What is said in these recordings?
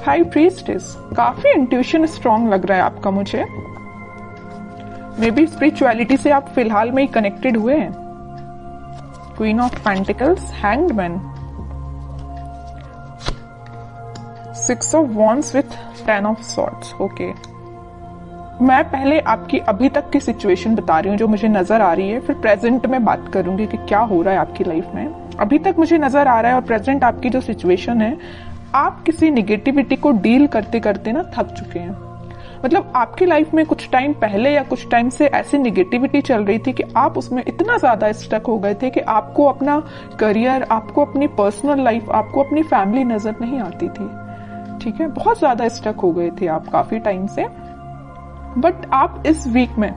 High priestess, काफी intuition strong लग रहा है आपका मुझे। मे बी स्पिरिचुअलिटी से आप फिलहाल में ही कनेक्टेड हुए हैं। Queen of pentacles, hanged man, 6 of wands with 10 of swords. Okay, मैं पहले आपकी अभी तक की सिचुएशन बता रही हूँ जो मुझे नजर आ रही है, फिर प्रेजेंट में बात करूंगी कि क्या हो रहा है आपकी लाइफ में। अभी तक मुझे नजर आ रहा है और प्रेजेंट आपकी जो सिचुएशन है, आप किसी निगेटिविटी को डील करते करते ना थक चुके हैं। मतलब आपकी लाइफ में कुछ टाइम पहले या कुछ टाइम से ऐसी निगेटिविटी चल रही थी कि आप उसमें इतना ज्यादा स्टक हो गए थे कि आपको अपना करियर, आपको अपनी पर्सनल लाइफ, आपको अपनी फैमिली नजर नहीं आती थी। ठीक है, बहुत ज्यादा स्टक हो गए थे आप काफी टाइम से। बट आप इस वीक में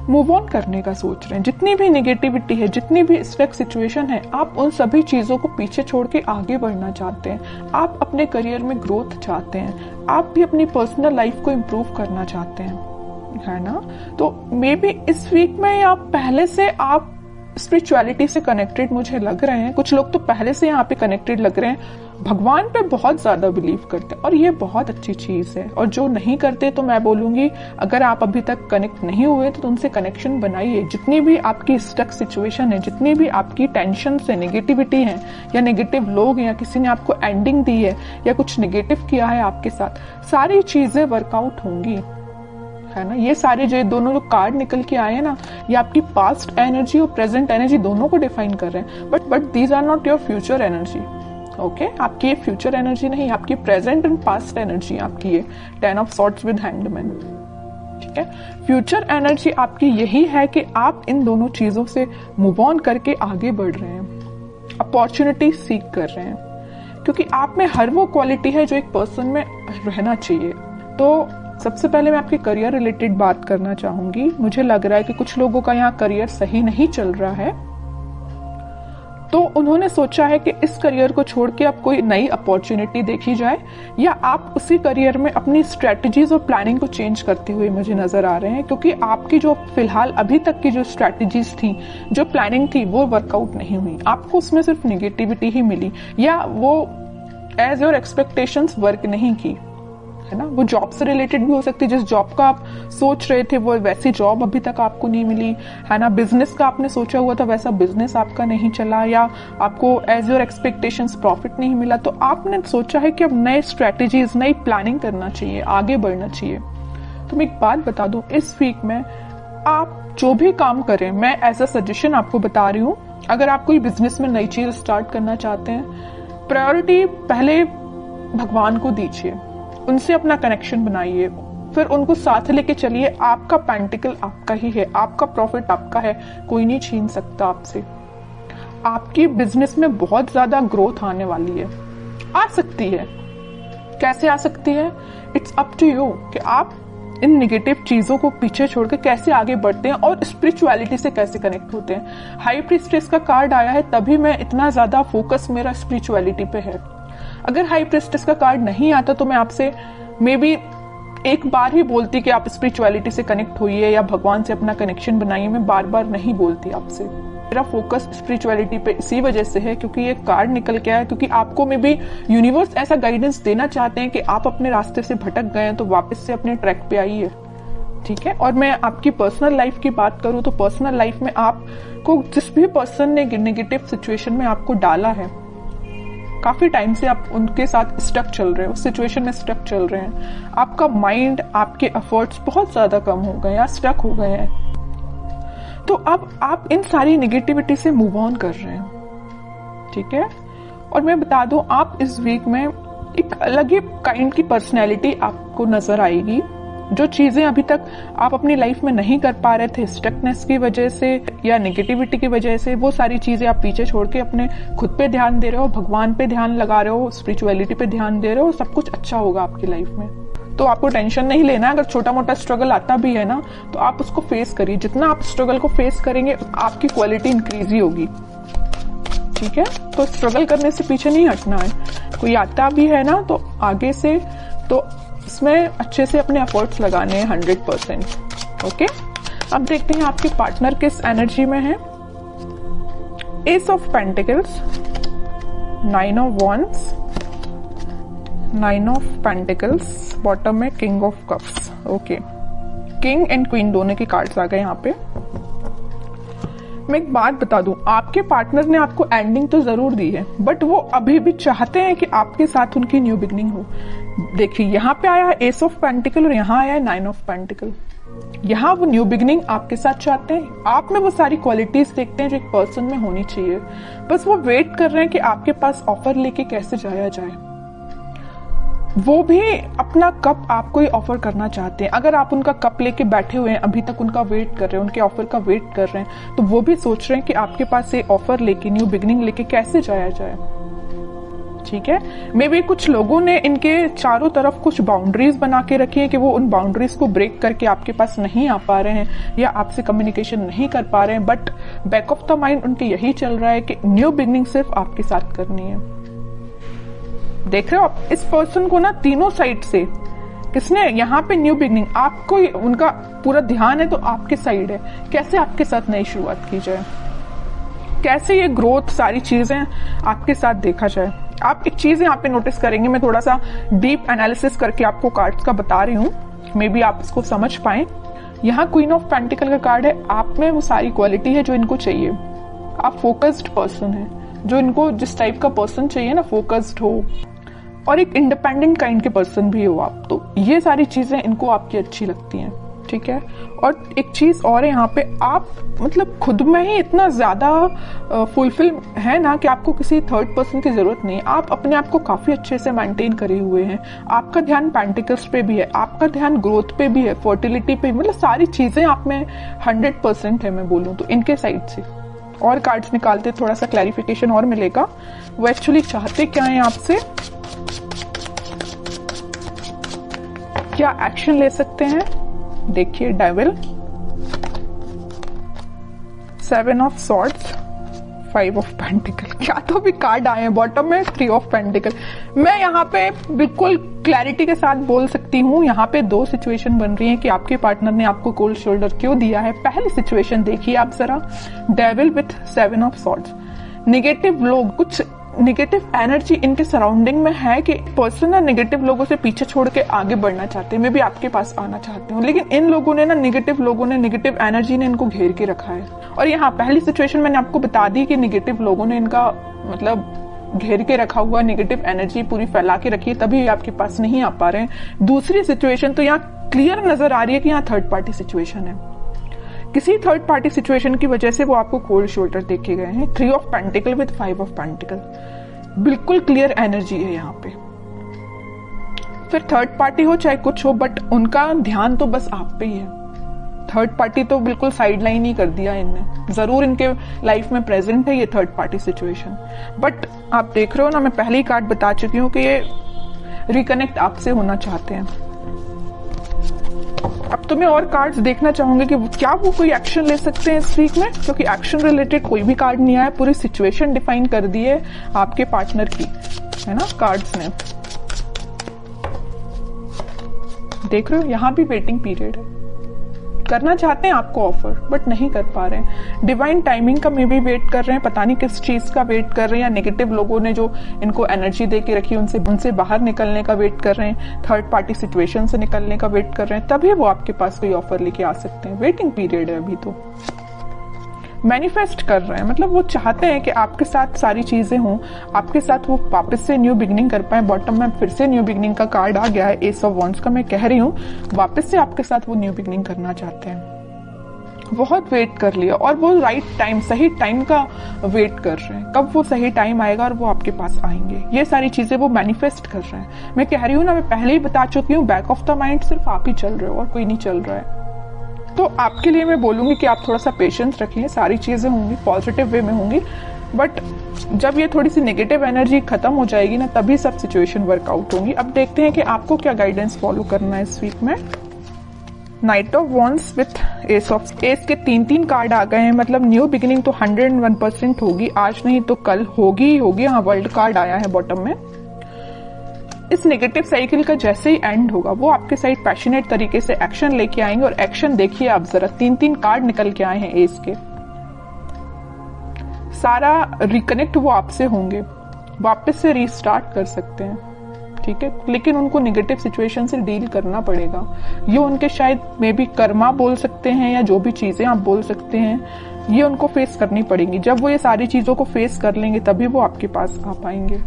मूव ऑन करने का सोच रहे हैं। जितनी भी नेगेटिविटी है, जितनी भी स्टक सिचुएशन है, आप उन सभी चीजों को पीछे छोड़ के आगे बढ़ना चाहते हैं। आप अपने करियर में ग्रोथ चाहते हैं, आप भी अपनी पर्सनल लाइफ को इम्प्रूव करना चाहते हैं, है ना। तो मे बी इस वीक में या पहले से आप स्पिरिचुअलिटी से कनेक्टेड मुझे लग रहे हैं। कुछ लोग तो पहले से यहाँ पे कनेक्टेड लग रहे हैं, भगवान पे बहुत ज्यादा बिलीव करते हैं और ये बहुत अच्छी चीज है। और जो नहीं करते तो मैं बोलूंगी, अगर आप अभी तक कनेक्ट नहीं हुए तो उनसे कनेक्शन बनाइए। जितनी भी आपकी स्टक सिचुएशन है, जितनी भी आपकी टेंशन से नेगेटिविटी है या नेगेटिव लोग हैं या किसी ने आपको एंडिंग दी है या कुछ नेगेटिव किया है आपके साथ, सारी चीजें वर्कआउट होंगी, है ना। ये सारे जो दोनों जो कार्ड निकल के आए हैं ना, ये आपकी पास्ट एनर्जी और प्रेजेंट एनर्जी दोनों को डिफाइन कर रहे हैं। But these are not your future energy. Okay, आपकी ये फ्यूचर एनर्जी नहीं, आपकी प्रेजेंट एंड पास्ट एनर्जी आपकी ये 10 of swords with hanged man. ठीक है, फ्यूचर एनर्जी आपकी यही है कि आप इन दोनों चीजों से मूव ऑन करके आगे बढ़ रहे हैं, अपॉर्चुनिटी सीख कर रहे हैं, क्योंकि आप में हर वो क्वालिटी है जो एक पर्सन में रहना चाहिए। तो सबसे पहले मैं आपके करियर रिलेटेड बात करना चाहूंगी। मुझे लग रहा है कि कुछ लोगों का यहाँ करियर सही नहीं चल रहा है, तो उन्होंने सोचा है कि इस करियर को छोड़ के अब कोई नई अपॉर्चुनिटी देखी जाए, या आप उसी करियर में अपनी स्ट्रेटजीज और प्लानिंग को चेंज करते हुए मुझे नजर आ रहे हैं। क्योंकि आपकी जो फिलहाल अभी तक की जो स्ट्रेटजीज थी, जो प्लानिंग थी, वो वर्कआउट नहीं हुई, आपको उसमें सिर्फ निगेटिविटी ही मिली, या वो एज योर एक्सपेक्टेशंस वर्क नहीं की, है ना। वो जॉब से रिलेटेड भी हो सकती है, जिस जॉब का आप सोच रहे थे वो वैसी जॉब अभी तक आपको नहीं मिली, है ना। बिजनेस का आपने सोचा हुआ था वैसा बिजनेस आपका नहीं चला, या आपको एज योर एक्सपेक्टेशंस प्रॉफिट नहीं मिला। तो आपने सोचा है कि अब नए स्ट्रेटेजीज, नई प्लानिंग करना चाहिए, आगे बढ़ना चाहिए। तो मैं एक बात बता दूं, इस वीक में आप जो भी काम करें, मैं एज अ सजेशन आपको बता रही हूँ, अगर आप कोई बिजनेस में नई चीज स्टार्ट करना चाहते हैं, प्रायोरिटी पहले भगवान को दीजिए, उनसे अपना कनेक्शन बनाइए, फिर उनको साथ लेके चलिए। आपका पेंटिकल आपका ही है, आपका प्रॉफिट आपका है, कोई नहीं छीन सकता आपसे। आपकी बिजनेस में बहुत ज्यादा ग्रोथ आने वाली है, आ सकती है। कैसे आ सकती है, इट्स अप टू यू कि आप इन नेगेटिव चीजों को पीछे छोड़ के कैसे आगे बढ़ते हैं और स्पिरिचुअलिटी से कैसे कनेक्ट होते हैं। हाई प्रीस्टेस का कार्ड आया है, तभी मैं इतना ज्यादा फोकस मेरा स्पिरिचुअलिटी पे है। अगर हाई प्रीस्टेस का कार्ड नहीं आता तो मैं आपसे मे बी एक बार ही बोलती कि आप स्पिरिचुअलिटी से कनेक्ट होइए या भगवान से अपना कनेक्शन बनाइए। मैं बार बार नहीं बोलती आपसे। मेरा फोकस स्पिरिचुअलिटी पे इसी वजह से है क्योंकि ये कार्ड निकल के आया, क्योंकि आपको में भी यूनिवर्स ऐसा गाइडेंस देना चाहते हैं कि आप अपने रास्ते से भटक गए हैं तो वापस से अपने ट्रैक पे आइए। ठीक है, और मैं आपकी पर्सनल लाइफ की बात करूं तो पर्सनल लाइफ में आपको जिस भी पर्सन ने नेगेटिव सिचुएशन में आपको डाला है, काफी टाइम से आप उनके साथ स्टक चल रहे हो, उस सिचुएशन में स्टक चल रहे हैं, आपका माइंड, आपके एफर्ट्स बहुत ज्यादा कम हो गए या स्टक हो गए हैं, तो अब आप इन सारी नेगेटिविटी से मूव ऑन कर रहे हैं। ठीक है, और मैं बता दूं, आप इस वीक में एक अलग ही काइंड की पर्सनैलिटी आपको नजर आएगी। जो चीजें अभी तक आप अपनी लाइफ में नहीं कर पा रहे थे स्टकनेस की वजह से या नेगेटिविटी की वजह से, वो सारी चीजें आप पीछे छोड़ के अपने खुद पे ध्यान दे रहे हो, भगवान पे ध्यान लगा रहे हो, स्पिरिचुअलिटी पे ध्यान दे रहे हो, सब कुछ अच्छा होगा आपकी लाइफ में। तो आपको टेंशन नहीं लेना। अगर छोटा मोटा स्ट्रगल आता भी है ना, तो आप उसको फेस करिए। जितना आप स्ट्रगल को फेस करेंगे आपकी क्वालिटी इंक्रीज ही होगी। ठीक है, तो स्ट्रगल करने से पीछे नहीं हटना है। कोई आता भी है ना तो आगे से तो इसमें अच्छे से अपने एफर्ट्स लगाने हैं 100%। ओके, अब देखते हैं आपके पार्टनर किस एनर्जी में है। Ace of pentacles, 9 of wands, 9 of pentacles, bottom में king of cups. Okay, king and queen दोनों के कार्ड्स आ गए यहाँ पे। मैं एक बात बता दूं, आपके पार्टनर ने आपको एंडिंग तो जरूर दी है, बट वो अभी भी चाहते हैं कि आपके साथ उनकी न्यू बिगनिंग हो। देखिए यहाँ पे आया है एस ऑफ पेंटिकल और यहाँ आया है 9 ऑफ पेंटिकल। यहाँ वो न्यू बिगनिंग आपके साथ चाहते हैं, आप में वो सारी क्वालिटीज देखते हैं जो एक पर्सन में होनी चाहिए। बस वो वेट कर रहे हैं कि आपके पास ऑफर लेके कैसे जाया जाए। वो भी अपना कप आपको ही ऑफर करना चाहते हैं। अगर आप उनका कप लेके बैठे हुए हैं, अभी तक उनका वेट कर रहे हैं, उनके ऑफर का वेट कर रहे हैं, तो वो भी सोच रहे हैं कि आपके पास ये ऑफर लेके, न्यू बिगनिंग लेके कैसे जाया जाए। ठीक है, मे बी कुछ लोगों ने इनके चारों तरफ कुछ बाउंड्रीज बना के रखी है कि वो उन बाउंड्रीज को ब्रेक करके आपके पास नहीं आ पा रहे हैं या आपसे कम्युनिकेशन नहीं कर पा रहे हैं, but back of the mind उनके यही चल रहा है कि न्यू बिगनिंग सिर्फ आपके साथ करनी है। देख रहे हो आप इस पर्सन को ना, तीनों साइड से किसने यहाँ पे न्यू बिगनिंग, आपको उनका पूरा ध्यान है तो आपके साइड है। कैसे आपके साथ नई शुरुआत की जाए, कैसे ये ग्रोथ, सारी चीजें आपके साथ देखा जाए। आप एक चीज यहाँ पे नोटिस करेंगे, मैं थोड़ा सा डीप एनालिसिस करके आपको कार्ड्स का बता रही हूँ, मे बी आप इसको समझ पाए। यहाँ क्वीन ऑफ पेंटिकल का कार्ड है, आप में वो सारी क्वालिटी है जो इनको चाहिए। आप फोकस्ड पर्सन है, जो इनको जिस टाइप का पर्सन चाहिए ना, फोकस्ड हो और एक इंडिपेंडेंट काइंड के पर्सन भी हो आप, तो ये सारी चीजें इनको आपकी अच्छी लगती हैं। ठीक है, और एक चीज और है यहाँ पे, आप मतलब खुद में ही इतना ज्यादा फुलफिल है ना कि आपको किसी थर्ड पर्सन की जरूरत नहीं। आप अपने आप को काफी अच्छे से मेंटेन करे हुए हैं। आपका ध्यान पेंटिकल्स पे भी है, आपका ध्यान ग्रोथ पे भी है, फर्टिलिटी पे, मतलब सारी चीजें आप में 100% है मैं बोलूँ तो इनके साइड से। और कार्ड्स निकालते थोड़ा सा क्लैरिफिकेशन और मिलेगा, वो एक्चुअली चाहते क्या है आपसे, क्या एक्शन ले सकते हैं। देखिए devil, 7 of swords, 5 of pentacle, क्या तो भी कार्ड आए हैं। बॉटम में 3 ऑफ पेंटिकल। मैं यहाँ पे बिल्कुल क्लैरिटी के साथ बोल सकती हूँ, यहाँ पे 2 सिचुएशन बन रही हैं कि आपके पार्टनर ने आपको कोल्ड शोल्डर क्यों दिया है। पहली सिचुएशन देखिए आप जरा, devil with 7 of swords. Negative लोग, कुछ निगेटिव एनर्जी इनके सराउंडिंग में है कि पर्सन ना निगेटिव लोगों से पीछे छोड़ के आगे बढ़ना चाहते हैं। मैं भी आपके पास आना चाहती हूँ, लेकिन इन लोगों ने ना, निगेटिव लोगों ने, निगेटिव एनर्जी ने इनको घेर के रखा है। और यहाँ पहली सिचुएशन मैंने आपको बता दी कि निगेटिव लोगों ने इनका मतलब घेर के रखा हुआ, निगेटिव एनर्जी पूरी फैला के रखी है, तभी आपके पास नहीं आ पा रहे हैं। दूसरी सिचुएशन तो यहाँ क्लियर नजर आ रही है कि यहाँ थर्ड पार्टी सिचुएशन है। किसी थर्ड पार्टी सिचुएशन की वजह से वो आपको कोल्ड शोल्डर देखे गए हैं। 3 of pentacle with 5 of pentacle, बिल्कुल क्लियर एनर्जी है यहाँ पे। फिर थर्ड पार्टी हो चाहे कुछ हो, बट उनका ध्यान तो बस आप पे ही है। थर्ड पार्टी तो बिल्कुल साइड लाइन ही कर दिया इनने। जरूर इनके लाइफ में प्रेजेंट है ये थर्ड पार्टी सिचुएशन, बट आप देख रहे हो ना, मैं पहले ही कार्ड बता चुकी हूँ कि ये रिकनेक्ट आपसे होना चाहते हैं। अब तो मैं और कार्ड्स देखना चाहूंगी कि क्या वो कोई एक्शन ले सकते हैं इस वीक में, क्योंकि एक्शन रिलेटेड कोई भी कार्ड नहीं आया। पूरी सिचुएशन डिफाइन कर दी है आपके पार्टनर की, है ना, कार्ड्स ने। देख रहे हो यहाँ भी वेटिंग पीरियड है। करना चाहते हैं आपको ऑफर, बट नहीं कर पा रहे हैं। डिवाइन टाइमिंग का में भी वेट कर रहे हैं, पता नहीं किस चीज का वेट कर रहे हैं, या नेगेटिव लोगों ने जो इनको एनर्जी दे के रखी उनसे बाहर निकलने का वेट कर रहे हैं, थर्ड पार्टी सिचुएशन से निकलने का वेट कर रहे हैं, तभी वो आपके पास कोई ऑफर लेके आ सकते हैं। वेटिंग पीरियड है अभी तो। मैनिफेस्ट कर रहे हैं, मतलब वो चाहते हैं कि आपके साथ सारी चीजें हों, आपके साथ वो वापस से न्यू बिगनिंग कर पाए। बॉटम में फिर से न्यू बिगनिंग का कार्ड आ गया है, एस ऑफ वॉन्ड्स का। मैं कह रही हूँ वापस से आपके साथ वो न्यू बिगनिंग करना चाहते हैं। बहुत वेट कर लिया और वो राइट टाइम, सही टाइम का वेट कर रहे हैं, कब वो सही टाइम आएगा और वो आपके पास आएंगे। ये सारी चीजें वो मैनिफेस्ट कर रहे हैं। मैं कह रही हूँ ना, मैं पहले ही बता चुकी हूँ, बैक ऑफ द माइंड सिर्फ आप ही चल रहे हो और कोई नहीं चल रहा है। तो आपके लिए मैं बोलूंगी कि आप थोड़ा सा पेशेंस रखिए, सारी चीजें होंगी, पॉजिटिव वे में होंगी, बट जब ये थोड़ी सी नेगेटिव एनर्जी खत्म हो जाएगी ना, तभी सब सिचुएशन वर्कआउट होंगी। अब देखते हैं कि आपको क्या गाइडेंस फॉलो करना है इस वीक में। Night of wands with S of, S के 3 कार्ड आ गए हैं, मतलब न्यू बिगिनिंग तो 101% होगी, आज नहीं तो कल होगी ही होगी। हाँ, वर्ल्ड कार्ड आया है बॉटम में। इस नेगेटिव साइकिल का जैसे ही एंड होगा, वो आपके साइड पैशनेट तरीके से एक्शन लेके आएंगे। और एक्शन देखिए आप जरा, 3 कार्ड निकल के आए हैं एस के। सारा रिकनेक्ट वो आपसे होंगे, वापस से रीस्टार्ट कर सकते हैं। ठीक है, लेकिन उनको नेगेटिव सिचुएशन से डील करना पड़ेगा। ये उनके शायद मे बी कर्मा बोल सकते हैं या जो भी चीजें आप बोल सकते हैं, ये उनको फेस करनी पड़ेंगी। जब वो ये सारी चीजों को फेस कर लेंगे तभी वो आपके पास आ पाएंगे।